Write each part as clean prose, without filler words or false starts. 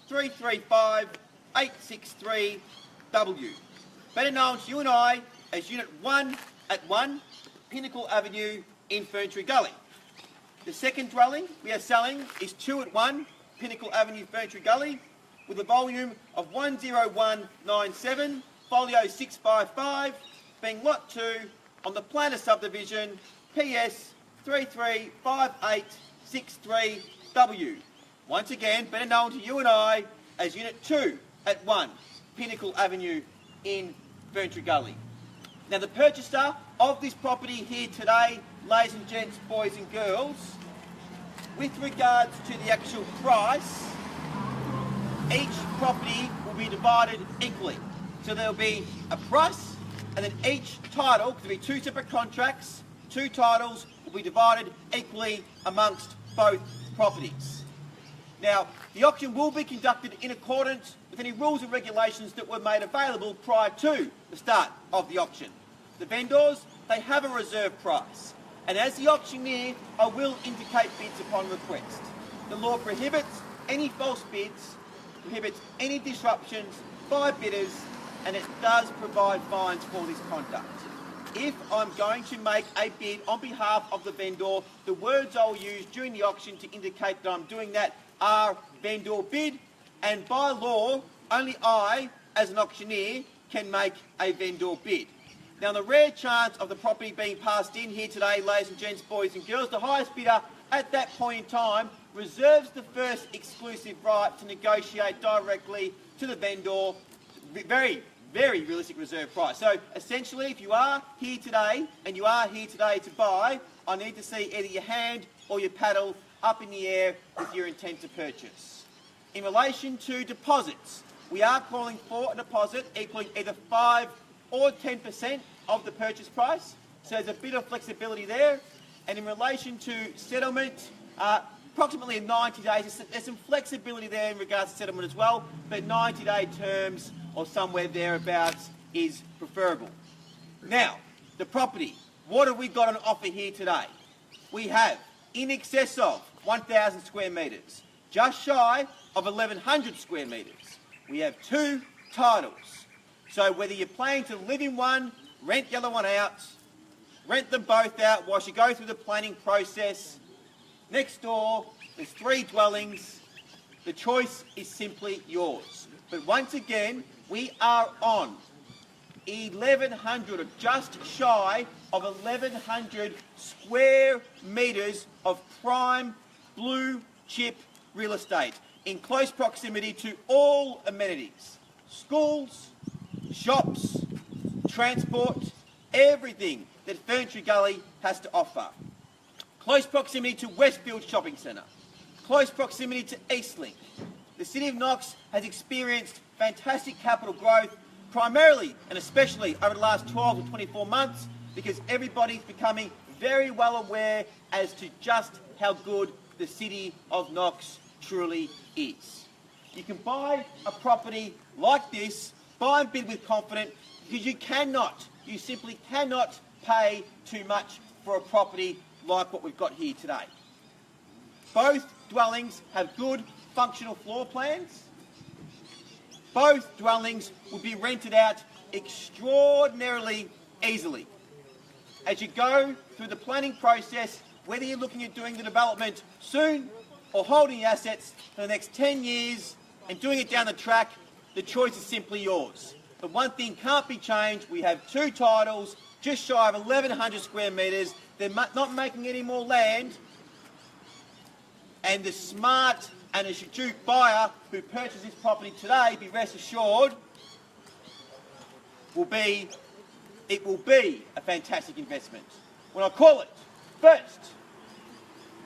335-863-W. Better known to you and I as Unit 1 at 1 Pinnacle Avenue in Ferntree Gully. The second dwelling we are selling is 2 at 1 Pinnacle Avenue, Ferntree Gully, with a volume of 10197, folio 655, being Lot 2 on the Planter subdivision, PS 335863W. Once again, better known to you and I as Unit 2 at 1 Pinnacle Avenue in Ferntree Gully. Now, the purchaser of this property here today, ladies and gents, boys and girls, with regards to the actual price, each property will be divided equally. So there will be a price, and then each title, because there will be 2 separate contracts, 2 titles will be divided equally amongst both properties. Now, the auction will be conducted in accordance with any rules and regulations that were made available prior to the start of the auction. The vendors, they have a reserve price, and as the auctioneer, I will indicate bids upon request. The law prohibits any false bids, prohibits any disruptions by bidders, and it does provide fines for this conduct. If I'm going to make a bid on behalf of the vendor, the words I'll use during the auction to indicate that I'm doing that are vendor bid, and by law, only I, as an auctioneer, can make a vendor bid. Now, the rare chance of the property being passed in here today, ladies and gents, boys and girls, the highest bidder at that point in time reserves the first exclusive right to negotiate directly to the vendor. Very, very realistic reserve price. So essentially, if you are here today and you are here today to buy, I need to see either your hand or your paddle up in the air with your intent to purchase. In relation to deposits, we are calling for a deposit equaling either 5 or 10% of the purchase price. So there's a bit of flexibility there. And in relation to settlement, approximately in 90 days, there's some flexibility there in regards to settlement as well, but 90-day terms or somewhere thereabouts is preferable. Now, the property, what have we got on offer here today? We have in excess of 1,000 square metres, just shy of 1,100 square metres. We have 2 titles. So whether you're planning to live in one, rent the other one out, rent them both out whilst you go through the planning process, next door there's 3 dwellings, the choice is simply yours. But once again, we are on 1,100, or just shy of 1,100 square metres of prime blue chip real estate in close proximity to all amenities, schools, shops, transport, everything that Ferntree Gully has to offer. Close proximity to Westfield Shopping Centre, close proximity to Eastlink. The City of Knox has experienced fantastic capital growth, primarily and especially over the last 12 to 24 months, because everybody's becoming very well aware as to just how good the City of Knox truly is. You can buy a property like this, buy and bid with confidence, because you simply cannot pay too much for a property like what we've got here today. Both dwellings have good functional floor plans. Both dwellings will be rented out extraordinarily easily. As you go through the planning process, whether you're looking at doing the development soon or holding the assets for the next 10 years and doing it down the track, the choice is simply yours. But one thing can't be changed. We have 2 titles, just shy of 1,100 square metres. They're not making any more land. And the smart and astute buyer who purchases this property today, be rest assured, it will be a fantastic investment. When I call it first,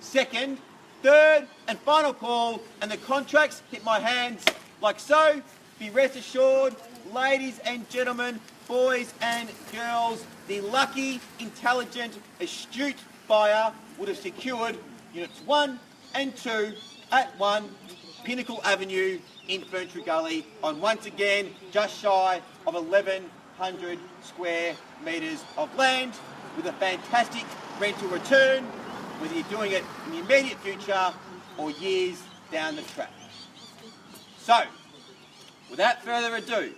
second, third and final call, and the contracts hit my hands like so, be rest assured, ladies and gentlemen, boys and girls, the lucky, intelligent, astute buyer would have secured Units 1 and 2 at 1 Pinnacle Avenue in Ferntree Gully on, once again, just shy of 1,100 square metres of land with a fantastic rental return, whether you're doing it in the immediate future or years down the track. So, without further ado,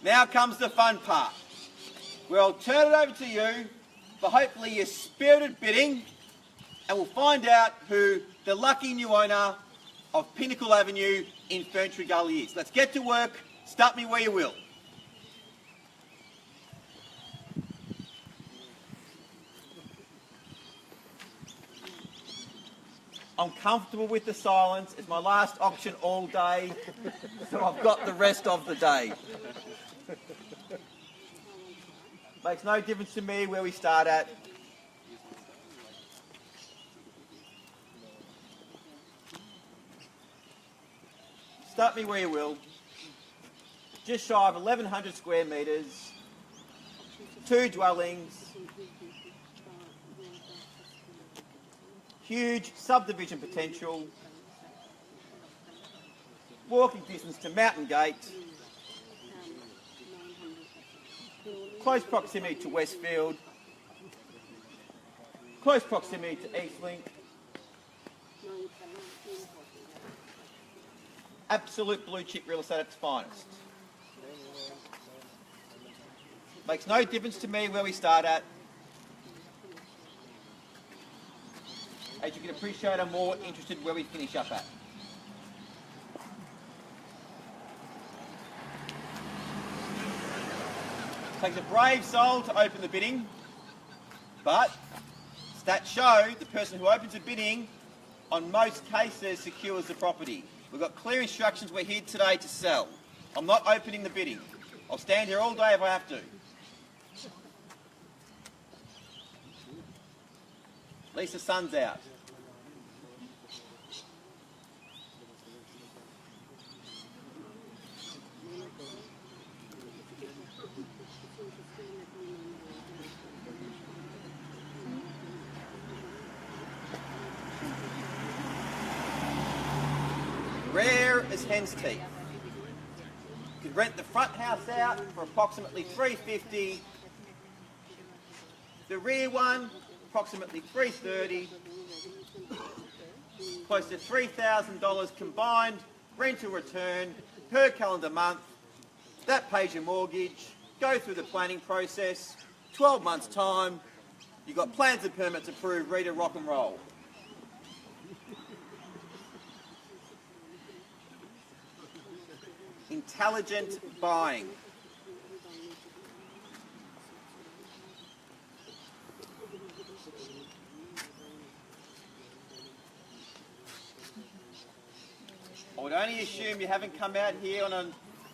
now comes the fun part, where I'll turn it over to you for hopefully your spirited bidding, and we'll find out who the lucky new owner of Pinnacle Avenue in Ferntree Gully is. Let's get to work. Start me where you will. I'm comfortable with the silence. It's my last auction all day, so I've got the rest of the day. Makes no difference to me where we start at. Start me where you will. Just shy of 1,100 square metres, 2 dwellings, huge subdivision potential, walking distance to Mountain Gate, close proximity to Westfield, close proximity to Eastlink, absolute blue chip real estate at its finest. Makes no difference to me where we start at. As you can appreciate, I'm more interested where we finish up at. Takes a brave soul to open the bidding, but stats show the person who opens the bidding on most cases secures the property. We've got clear instructions. We're here today to sell. I'm not opening the bidding. I'll stand here all day if I have to. At least the sun's out. Rare as hen's teeth. You could rent the front house out for approximately $350. The rear one, approximately $330. Close to $3,000 combined rental return per calendar month. That pays your mortgage. Go through the planning process. 12 months time. You've got plans and permits approved, ready to rock and roll. Intelligent buying. I would only assume you haven't come out here on a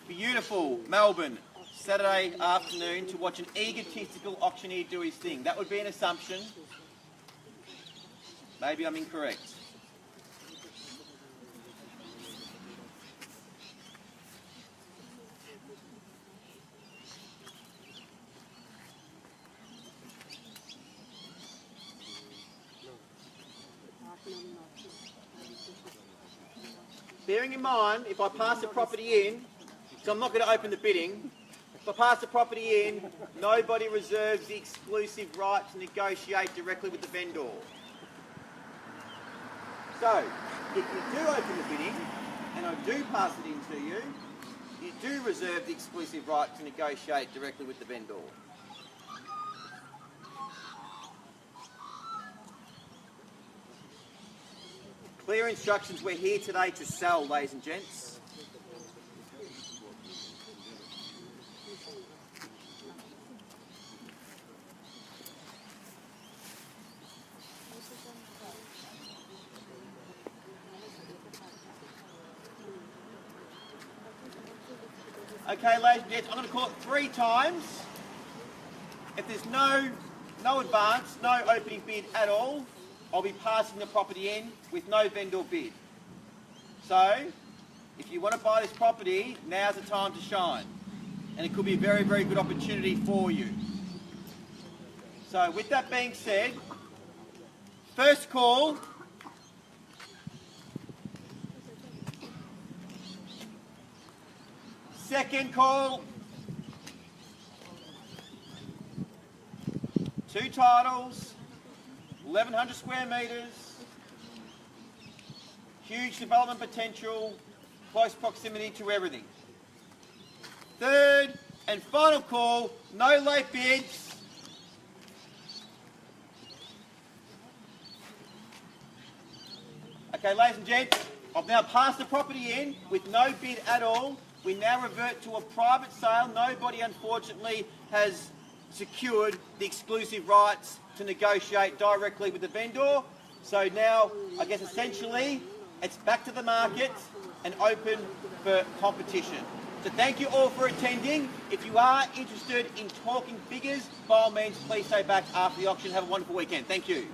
beautiful Melbourne Saturday afternoon to watch an egotistical auctioneer do his thing. That would be an assumption. Maybe I'm incorrect. Bearing in mind, if I pass the property in, so I'm not going to open the bidding, if I pass the property in, nobody reserves the exclusive right to negotiate directly with the vendor. So, if you do open the bidding, and I do pass it in to you, you do reserve the exclusive right to negotiate directly with the vendor. Clear instructions, we're here today to sell, ladies and gents. Okay, ladies and gents, I'm going to call it 3 times. If there's no advance, no opening bid at all, I'll be passing the property in with no vendor bid. So, if you want to buy this property, now's the time to shine. And it could be a very, very good opportunity for you. So, with that being said, first call. Second call. 2 titles. 1,100 square metres, huge development potential, close proximity to everything. Third and final call, no late bids. Okay, ladies and gents, I've now passed the property in with no bid at all. We now revert to a private sale. Nobody, unfortunately, has secured the exclusive rights to negotiate directly with the vendor. So now, I guess essentially, it's back to the market and open for competition. So thank you all for attending. If you are interested in talking figures, by all means, please stay back after the auction. Have a wonderful weekend. Thank you.